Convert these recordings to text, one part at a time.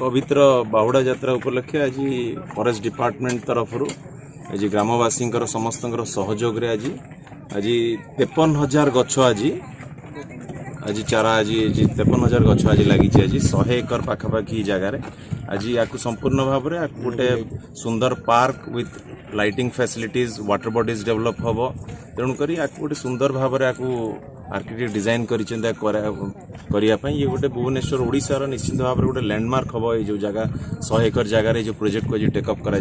पवित्र बाहुड़ा यात्रा उपलक्षे आज फॉरेस्ट डिपार्टमेंट तरफ आज ग्रामवासी समस्त सहयोग रे आज 53,000 गछ आज चारा आज 53,000 गछ आज लगी आज 100 एकर पाखापाखी जगार आज या संपूर्ण भाव में गोटे सुंदर park with lighting facilities water bodies develop हम तेणुक गोटे सुंदर भाव में आर्किटेक्ट डिजाइन करने ये गोटे भुवनेश्वर ओडिशार निश्चित भाव में गोटे लैंडमार्क हम ये जो जगह 100 एकर जगार जो प्रोजेक्ट को टेकअप करा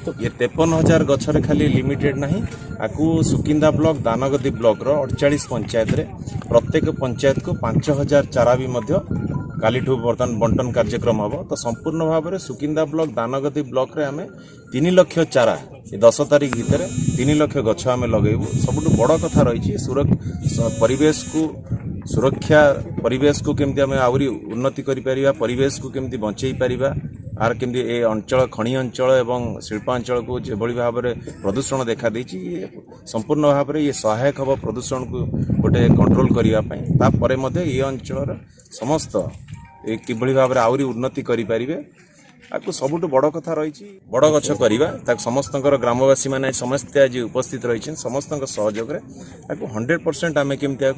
तो ये 53,000 गछरे खाली लिमिटेड नहीं आपको सुकिंदा ब्लॉक दानगदी ब्लॉक 48 पंचायत रे प्रत्येक पंचायत को 5,000 चारा भी कालीठू बर्तमान बंटन कार्यक्रम हम तो संपूर्ण भाव में सुकिंदा ब्लॉक दानगदी ब्लॉक रे आमे 3 लाख चारा 10 तारीख भितर 3 लाख गछ आमे लगेबू सबुठ बड़ कथा रही परिवेश को सुरक्षा परिवेश को केमती आमे आउरी उन्नति करि परिबा परिवेश को केमती बंचई परिबा आर केमती ए अंचल खणी अंचल एवं शिल्पांचल को जेभली भाव में प्रदूषण देखा देछि ये संपूर्ण भाव में ये सहायक हम प्रदूषण को गोटे कंट्रोल करने ये अंचल समस्त किभली भाव में आउरी उन्नति करि परिबे आपको सबुठ बड़ कथा रही बड़ गछ करवा समस्त ग्रामवासी मैंने समस्त आज उपस्थित रही समस्त सहयोग 100% आम केमती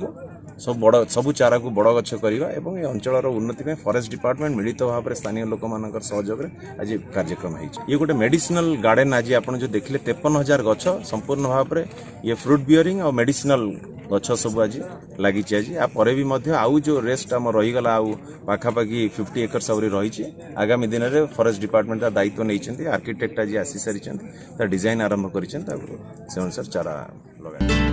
सब बड़ सबू चारा को बड़ गछ करवा और ये अंचल उन्नति में फॉरेस्ट डिपार्टमेंट मिलित भाव में स्थानीय लोक मान सहयोग आज कार्यक्रम ये गोटे मेडिसिनल गार्डन आज आप जो देखिले 53,000 गछ संपूर्ण भाव में ये फ्रूट बियरिंग और मेडिसिनल गछ सब आज लगी आज भी आउ जो रेस्ट आम रहीगला आउ पाखापाखि 50 एकर सबरी रही आगामी दिन में फॉरेस्ट डिपार्टमेंट दायित्व नहीं आर्किटेक्ट आज आसी सारी डिजाइन आरंभ कर चारा लगा।